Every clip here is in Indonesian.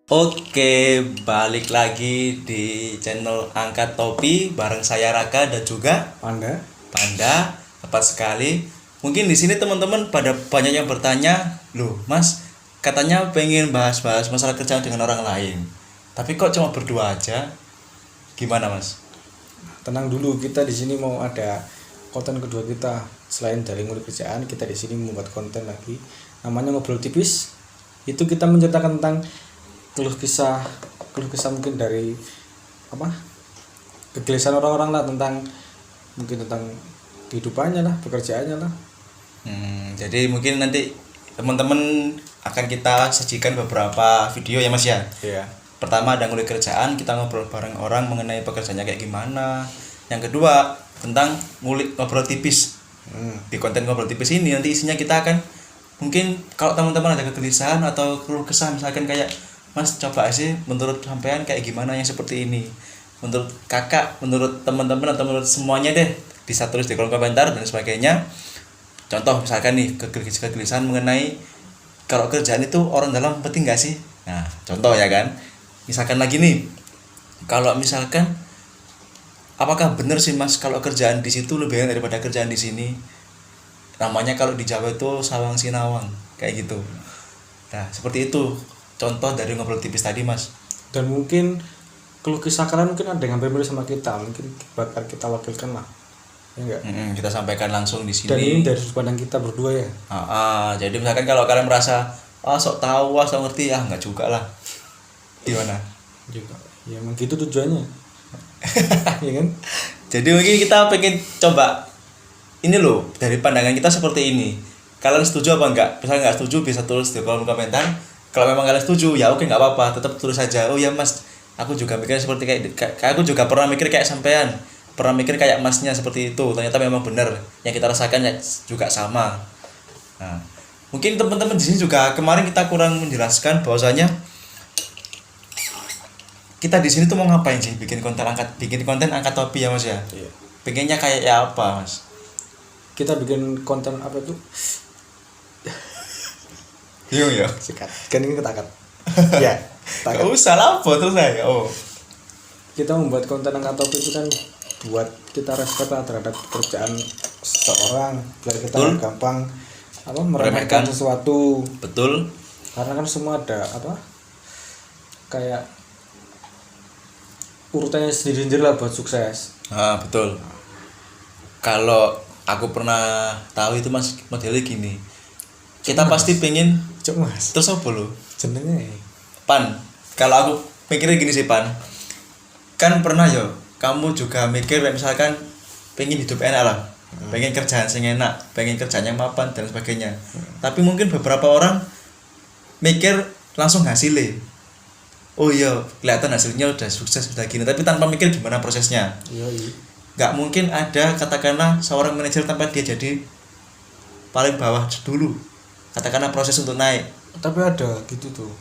Oke, balik lagi di channel Angkat Topi bareng saya Raka dan juga Panda. Panda. Tepat sekali. Mungkin di sini teman-teman pada banyak yang bertanya, "Loh, Mas, katanya pengen bahas-bahas masalah kerjaan dengan orang lain. Tapi kok cuma berdua aja?" Gimana, Mas? Tenang dulu, kita di sini mau ada konten kedua kita. Selain dari ngulik kerjaan, kita di sini membuat konten lagi. Namanya Ngobrol Tipis. Itu kita menceritakan tentang keluh kesah mungkin dari kegelisahan orang-orang lah, mungkin tentang kehidupannya lah, pekerjaannya lah. Jadi mungkin nanti teman-teman akan kita sajikan beberapa video ya, Mas ya. Iya. Pertama ada ngulik kerjaan, kita ngobrol bareng orang mengenai pekerjaannya kayak gimana. Yang kedua tentang ngobrol tipis. Di konten ngobrol tipis ini nanti isinya kita akan mungkin kalau teman-teman ada kegelisahan atau keluh kesah, misalkan kayak, "Mas, coba sih menurut sampean kayak gimana yang seperti ini, menurut kakak, menurut teman-teman atau menurut semuanya deh, bisa tulis di kolom komentar dan sebagainya." Contoh misalkan nih kegelisahan mengenai kalau kerjaan itu orang dalam penting gak sih. Nah, contoh ya kan. Misalkan lagi nih, kalau misalkan apakah benar sih, Mas, kalau kerjaan di situ lebih enak daripada kerjaan di sini? Namanya kalau di Jawa itu sawang sinawang kayak gitu. Nah, seperti itu contoh dari ngobrol tipis tadi, Mas. Dan mungkin keluh kesah kalian mungkin ada yang hampir mirip sama kita, mungkin bakal kita wakilkan lah. Ya enggak? Kita sampaikan langsung di sini. Dan ini dari sudut pandang kita berdua ya. Jadi misalkan kalau kalian merasa sok tahu, sok ngerti, enggak juga lah. Gimana? Juga. Ya emang gitu tujuannya. Iya kan? Jadi mungkin kita pengen coba ini loh, dari pandangan kita seperti ini. Kalian setuju apa enggak? Misalnya enggak setuju bisa tulis di kolom komentar. Kalau memang kalian setuju, ya oke, enggak apa-apa, tetap tulis saja. "Oh ya, Mas, aku juga mikir seperti kayak aku juga pernah mikir kayak sampean. Pernah mikir kayak Masnya seperti itu. Ternyata memang benar. Yang kita rasakan ya juga sama." Nah, mungkin teman-teman di sini juga kemarin kita kurang menjelaskan bahwasanya kita di sini tuh mau ngapain sih, bikin konten angkat topi ya, Mas ya. Iya. Pengennya kayak ya apa, Mas? Kita bikin konten apa itu? Bingung ya. Sikat. Kan ini ketakat. Ya. Gak usah lah, terus saya. Kita membuat konten angkat topi itu kan buat kita respect lah terhadap pekerjaan seseorang, biar kita Betul. gampang meremehkan sesuatu. Betul. Karena kan semua ada kayak urutannya sendiri-sendiri lah buat sukses. Betul. Kalau aku pernah tahu itu, Mas, modelnya gini. Kita pasti pengen Mas. terus apa lo? Jenenge. Pan. Kalau aku mikirnya gini sih, Pan. Kan pernah ya, kamu juga mikir misalkan pengen hidup enak lah. Pengen kerjaan sing enak, pengen kerjaan yang mapan dan sebagainya. Tapi mungkin beberapa orang mikir langsung hasilnya. Oh iya, kelihatan hasilnya udah sukses, udah gini, tapi tanpa mikir gimana prosesnya. Iya. Gak mungkin ada katakanlah seorang manajer tanpa dia jadi paling bawah dulu. Katakanlah proses untuk naik. Tapi ada gitu tuh.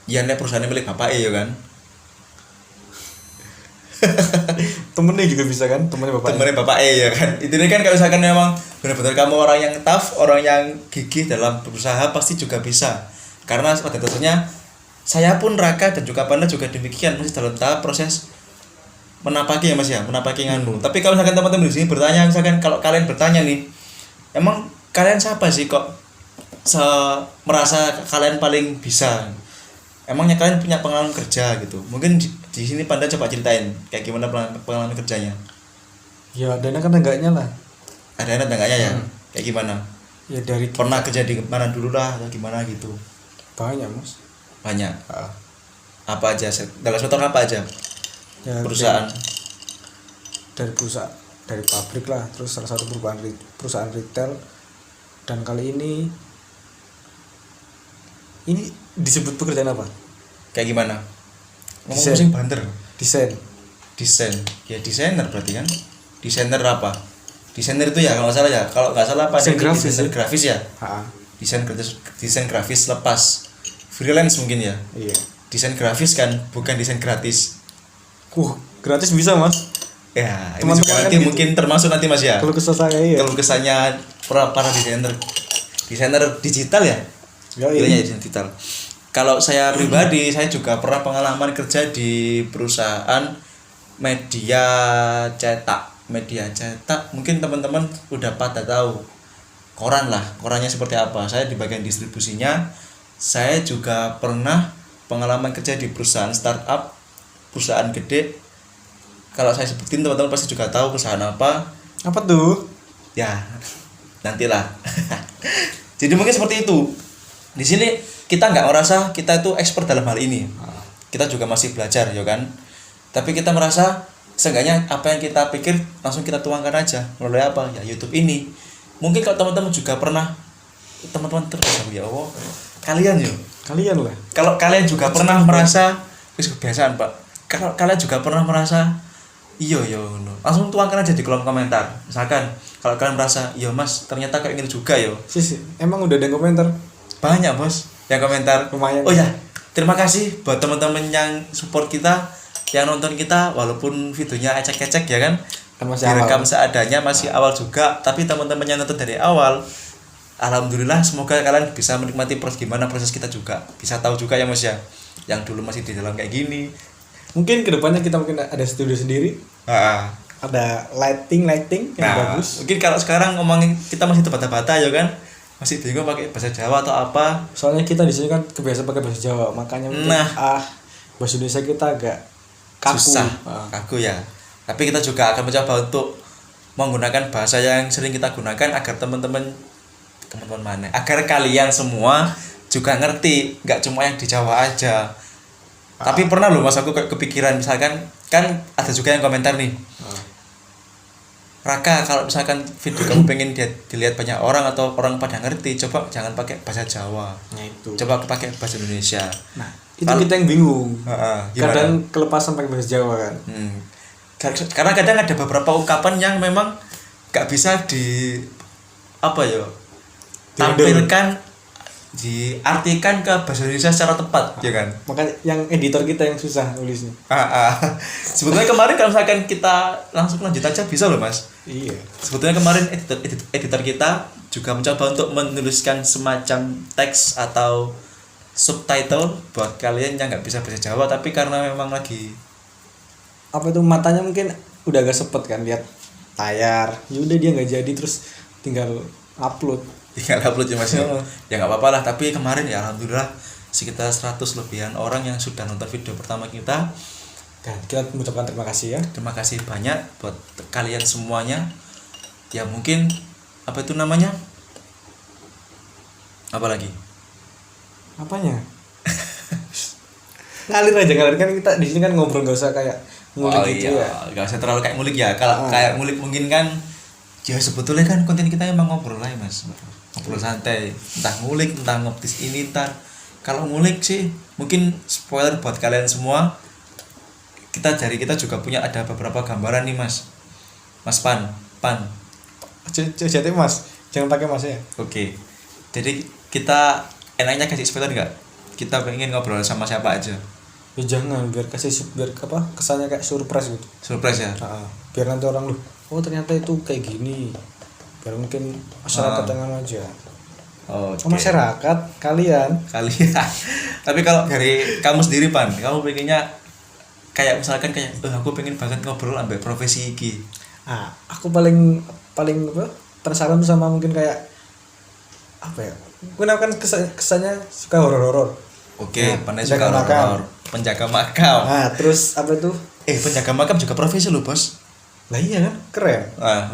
Ya nek perusahaannya milik bapak ya kan. Temennya juga bisa kan, temennya Bapak ya kan. Intinya kan kalau misalkan memang benar-benar kamu orang yang tough, orang yang gigih dalam berusaha, pasti juga bisa. Karena pada dasarnya saya pun Raka dan juga Panda juga demikian, masih dalam tahap proses menapaki ya, Mas ya, menapaki nganu. Tapi kalau misalkan teman-teman di sini bertanya, misalkan kalau kalian bertanya nih, emang kalian siapa sih kok merasa kalian paling bisa? Emangnya kalian punya pengalaman kerja gitu? Mungkin di sini Panda coba ceritain kayak gimana pengalaman kerjanya. Ya adanya kan enggaknya lah. Ada enak enggaknya ya? Kayak gimana? Ya dari Pernah kerja di mana dulu lah atau gimana gitu? banyak, Mas. Banyak. Apa aja? Dalam sektor apa aja? Ya, Perusahaan. Dari perusahaan, dari pabrik lah, terus salah satu perusahaan retail, dan kali ini disebut pekerjaan apa? Kayak gimana? Desain. Ngomong banter. Desain. Ya desainer berarti kan? Desainer apa? Desainer itu ya kalau nggak salah ya. Kalau nggak salah apa? Desain grafis. Desainer grafis ya. Desain grafis lepas. Freelance mungkin ya. Iya. Desain grafis kan bukan desain gratis. Gratis bisa, Mas. Ya, ini Teman-teman juga kan nanti gitu. mungkin termasuk nanti, Mas ya. Kalau kesel saya ya. Kalau kesannya para desainer digital ya. Ya, Bilangnya iya. desain digital. kalau saya pribadi saya juga pernah pengalaman kerja di perusahaan media cetak mungkin teman-teman udah pada tahu koran lah, korannya seperti apa. Saya di bagian distribusinya. Saya juga pernah pengalaman kerja di perusahaan startup, perusahaan gede. Kalau saya sebutin teman-teman pasti juga tahu perusahaan apa. Apa tuh? Ya, nantilah. Jadi mungkin seperti itu. Di sini kita nggak merasa kita itu expert dalam hal ini. Kita juga masih belajar, ya kan. Tapi kita merasa seenggaknya apa yang kita pikir langsung kita tuangkan aja melalui apa ya YouTube ini. Mungkin kalau teman-teman juga pernah, teman-teman terus ya Allah, kalian lah. kalau kalian juga pernah merasa kebiasaan Pak. Kalau kalian juga pernah merasa iya langsung tuangkan aja di kolom komentar. Misalkan kalau kalian merasa iya Mas ternyata kayak gini juga Sih, emang udah ada yang komentar? Banyak bos yang komentar. Lumayan. Oh ya, terima kasih buat teman-teman yang support kita, yang nonton kita walaupun videonya ecek-ecek ya kan. Kan masih Direkam awal. seadanya, masih awal juga, tapi teman-teman yang nonton dari awal, alhamdulillah semoga kalian bisa menikmati gimana proses kita juga, bisa tahu juga ya Mas ya, yang dulu masih di dalam kayak gini. Mungkin kedepannya kita mungkin ada studio sendiri, ada lighting yang bagus. Mungkin kalau sekarang ngomongin kita masih terbata-bata ya kan, masih bingung pakai bahasa Jawa atau apa. Soalnya kita di sini kan kebiasaan pakai bahasa Jawa, makanya mungkin bahasa Indonesia kita agak kaku. Susah, kaku ya. Tapi kita juga akan mencoba untuk menggunakan bahasa yang sering kita gunakan agar teman-teman mana, agar kalian semua juga ngerti, nggak cuma yang di Jawa aja. Tapi pernah loh Mas aku kayak kepikiran, misalkan kan ada juga yang komentar nih, Raka kalau misalkan video kamu pengen dilihat banyak orang atau orang pada ngerti, coba jangan pakai bahasa Jawa, coba pakai bahasa Indonesia. Nah itu kita yang bingung, gimana? Kadang kelepasan pakai bahasa Jawa kan. Karena kadang ada beberapa ungkapan yang memang gak bisa tampilkan, diartikan ke bahasa Indonesia secara tepat, ya kan? Makanya yang editor kita yang susah nulisnya. Sebetulnya kemarin kalau misalkan kita langsung lanjut aja bisa loh Mas. Iya. Sebetulnya kemarin editor kita juga mencoba untuk menuliskan semacam teks atau subtitle buat kalian yang nggak bisa bahasa Jawa, tapi karena memang lagi matanya mungkin udah agak sepet kan lihat layar, yaudah dia nggak jadi, terus tinggal upload ya Mas ya nggak apa-apa lah. Tapi kemarin ya alhamdulillah sekitar 100 lebihan orang yang sudah nonton video pertama kita, dan kita mengucapkan terima kasih ya. Terima kasih banyak buat kalian semuanya. Ya mungkin apa itu namanya, apa lagi apanya ngalir kan kita di sini kan ngobrol, nggak usah kayak ngulik gitu ya. Gak usah terlalu kayak ngulik ya. Kalau kayak ngulik mungkin kan ya sebetulnya kan konten kita emang ngobrol lah Mas, ngobrol santai, entah ngulik entah ngoptis ini ntar. Kalau ngulik sih mungkin spoiler buat kalian semua, kita juga punya ada beberapa gambaran nih Mas Pan jadi Mas jangan pakai Mas ya. Oke. Jadi kita enaknya kasih spoiler nggak? Kita pengen ngobrol sama siapa aja? Ya jangan, biar kesannya kayak surprise gitu. Surprise ya. Biar nanti orang oh ternyata itu kayak gini. Biar mungkin masyarakat yang aja. Okay. Masyarakat kalian. Tapi kalau dari kamu sendiri Pan, kamu pengennya kayak misalkan kayak aku pengen banget ngobrol ambil profesi iki. Aku paling penasaran tuh sama mungkin kayak apa ya? Mungkin aku kan kesannya suka horor-horor. Oke, pandai suka horor. Penjaga makam. Terus apa itu? Penjaga makam juga profesi loh, Bos. Lah iya kan? Keren.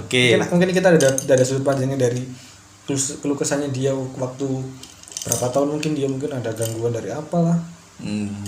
Oke. Mungkin kita ada sudut pandangnya dari keluh kesahnya dia waktu berapa tahun, mungkin ada gangguan dari apalah.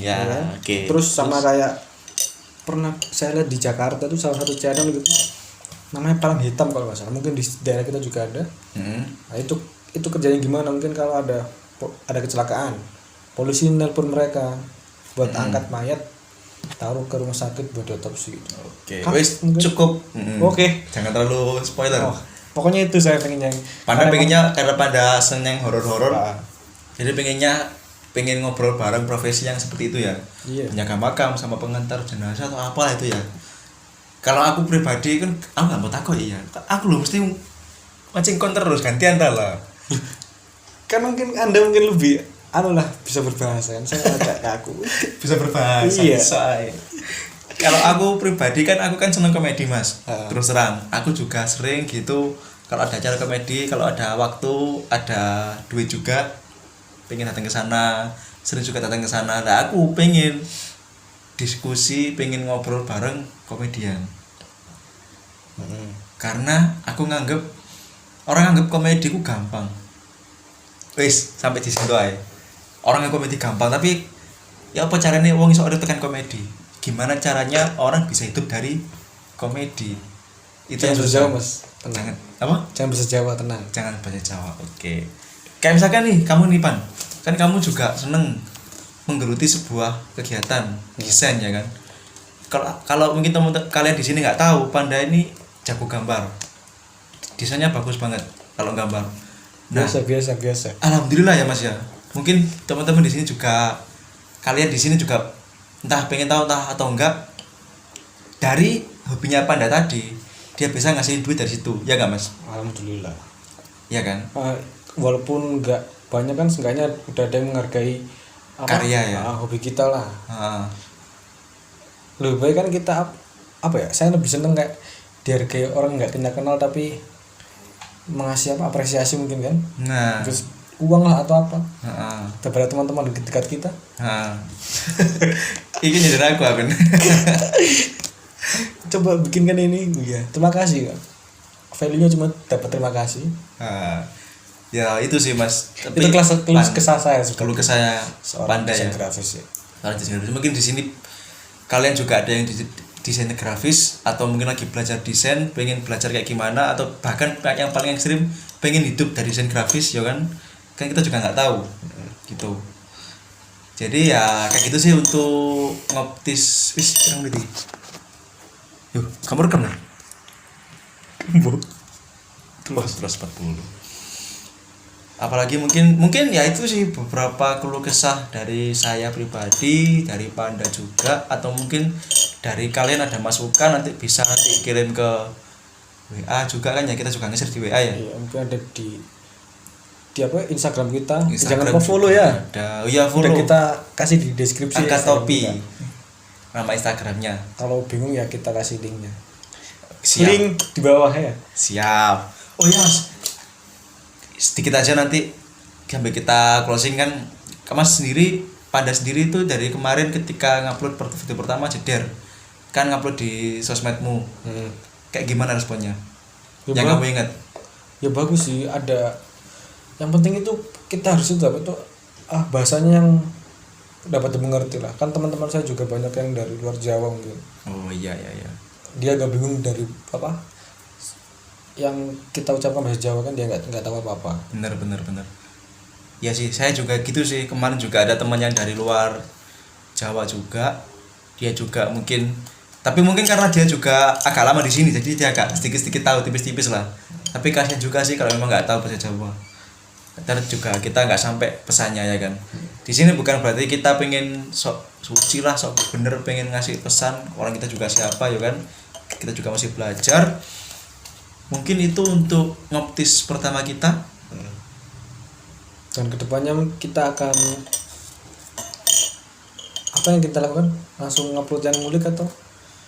Ya. Oke. Terus kayak pernah saya lihat di Jakarta tuh salah satu channel gitu. Namanya Palang Hitam kalau nggak salah. Mungkin di daerah kita juga ada. Nah, itu kerjanya gimana? Mungkin kalau ada kecelakaan, polisi nelpon mereka buat angkat mayat, taruh ke rumah sakit buat diotopsi gitu. Oke. Wes cukup. Oke. Jangan terlalu spoiler. Pokoknya itu saya pengen karena pada seneng horor-horor. Jadi pengen ngobrol bareng profesi yang seperti itu ya. Iya. Penjaga makam sama pengantar jenazah atau apa itu ya. Kalau aku pribadi kan aku nggak mau takut ya. Aku loh mesti mancing kon terus gantian lah. Kan mungkin Anda lebih anu lah bisa berbahasa kan, saya agak kaku. Bisa berbahasa. Iya. Soalnya. Kalau aku pribadi kan aku kan seneng komedi Mas. Terus terang, aku juga sering gitu kalau ada acara komedi, kalau ada waktu, ada duit juga pengen datang ke sana, sering juga datang ke sana. Nah, aku pengen diskusi, pengen ngobrol bareng komedian. Karena aku nganggep orang nganggep komedi ku gampang. Wis, sampai di situ aja. Orang yang komedi gampang, tapi ya apa caranya wong iso urip tekan komedi? Gimana caranya orang bisa hidup dari komedi? Itu Jangan yang bahasa susah. Jawa Mas, tenang. Jangan apa? Jangan bahasa Jawa, tenang. Jangan bahasa Jawa. Oke. Kayak misalkan nih kamu nih Pan, kan kamu juga seneng menggeluti sebuah kegiatan desain ya kan? Kalau mungkin teman kalian di sini nggak tahu, Panda ini jago gambar. Desainnya bagus banget kalau gambar. Nah, Biasa. alhamdulillah ya Mas ya. Mungkin teman-teman di sini juga, kalian di sini juga entah pengen tahu entah atau enggak, dari hobinya Panda tadi dia bisa ngasihin duit dari situ, ya nggak Mas? Alhamdulillah. Ya kan? Walaupun nggak banyak kan, seenggaknya udah ada yang menghargai Karya ya. Hobi kita lah. Ah, Lebih baik kan kita apa ya? Saya lebih seneng kayak dihargai orang nggak kita kenal tapi mengasih apresiasi mungkin kan. nah, Terus uang lah atau apa ah, daripada teman-teman dekat kita. ah. Ini jadi aku kan. Coba bikinkan ini ya, terima kasih kan, value nya cuma dapat terima kasih. Ah, ya itu sih Mas. Itu kelas kesah saya Kalau ke saya seorang Panda ya. desain grafis ya. Kalau desain grafis mungkin di sini kalian juga ada yang desain grafis atau mungkin lagi belajar desain, pengen belajar kayak gimana, atau bahkan yang paling ekstrim pengen hidup dari desain grafis ya kan kita juga nggak tahu gitu. Jadi ya kayak gitu sih untuk ngoptis wis kurang lebih. Yuk, kamu rekam lah. Bu. Terus 40. Apalagi mungkin ya itu sih beberapa keluh kesah dari saya pribadi, dari Panda juga, atau mungkin dari kalian ada masukan nanti bisa nanti kirim ke WA juga kan ya, kita juga nge-share di WA ya. Iya, mungkin ada di apa Instagram kita. Instagram Jangan lupa follow ya. Ada. Oh iya, follow. Udah kita kasih di deskripsi. Angkat Instagram topi. kita. Nama Instagramnya. Kalau bingung ya kita kasih linknya. Siap. Link di bawah ya. Siap. Oh iya Mas, sedikit aja nanti sampai kita closing kan. Mas sendiri, Panda sendiri itu dari kemarin ketika ngupload video pertama jeder kan, ngupload di sosmedmu, kayak gimana responnya? Ya, yang kamu ingat? Ya bagus sih, ada. Yang penting itu kita harus itu apa tuh, bahasanya yang dapat dimengerti lah. Kan teman-teman saya juga banyak yang dari luar Jawa mungkin. Oh iya. Dia agak bingung dari apa yang kita ucapkan bahasa Jawa kan, dia nggak tahu apa-apa. Bener. Ya sih, saya juga gitu sih. Kemarin juga ada teman yang dari luar Jawa juga. Dia juga mungkin, tapi mungkin karena dia juga agak lama di sini, jadi dia agak sedikit tahu tipis-tipis lah. Tapi kasihan juga sih kalau memang nggak tahu bahasa Jawa. Dan juga kita nggak sampai pesannya ya kan. Di sini bukan berarti kita pengen sok suci lah, sok bener pengen ngasih pesan. Orang kita juga siapa ya kan. Kita juga masih belajar. Mungkin itu untuk ngoptis pertama kita. Dan kedepannya kita akan apa yang kita lakukan? Langsung ngupload yang ngulik atau?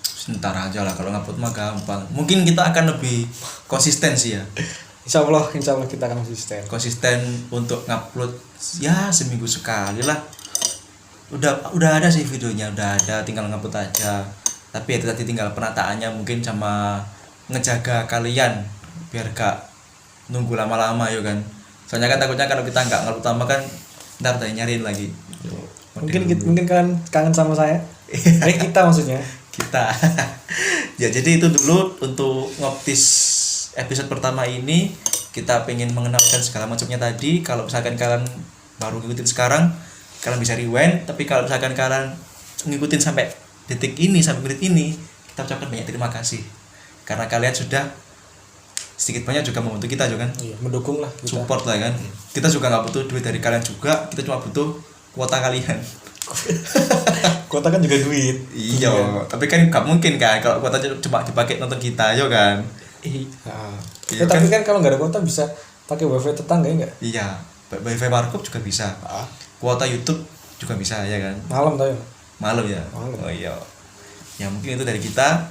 Sebentar aja lah, kalau ngupload mah gampang. Mungkin kita akan lebih konsisten sih ya. Insya Allah kita akan konsisten untuk ngupload ya seminggu sekali lah. Udah ada sih videonya, udah ada, tinggal ngupload aja. Tapi itu tadi tinggal penataannya mungkin sama ngejaga kalian biar gak nunggu lama-lama ya kan. Soalnya kan takutnya kalau kita nggak ngupload lama kan ntar nyariin lagi. Mungkin kalian kangen sama saya. Kita maksudnya. Kita. Ya jadi itu dulu untuk ngoptis episode pertama ini. Kita pengen mengenalkan segala macamnya tadi. Kalau misalkan kalian baru ngikutin sekarang, kalian bisa rewind. Tapi kalau misalkan kalian ngikutin sampai detik ini, sampai menit ini, kita ucapkan banyak terima kasih karena kalian sudah sedikit banyak juga membantu kita juga kan. Iya, mendukung lah kita. Support lah kan. Kita juga nggak butuh duit dari kalian juga, kita cuma butuh kuota kalian. Kuota kan juga duit. Iya, tapi kan nggak mungkin kan kalau kuota cuma dipakai nonton kita yo kan. Iya, tapi kan kalau nggak ada kuota bisa pakai wifi tetangga ya nggak? Iya, wifi warkop juga bisa. kuota YouTube juga bisa ya kan. Malam tahu ya. Malam ya. Malam. Oh iya. Ya mungkin itu dari kita.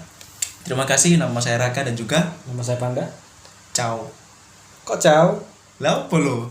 Terima kasih, nama saya Raka dan juga Nama saya Panda. ciao. Kok ciao? Lah apa lo?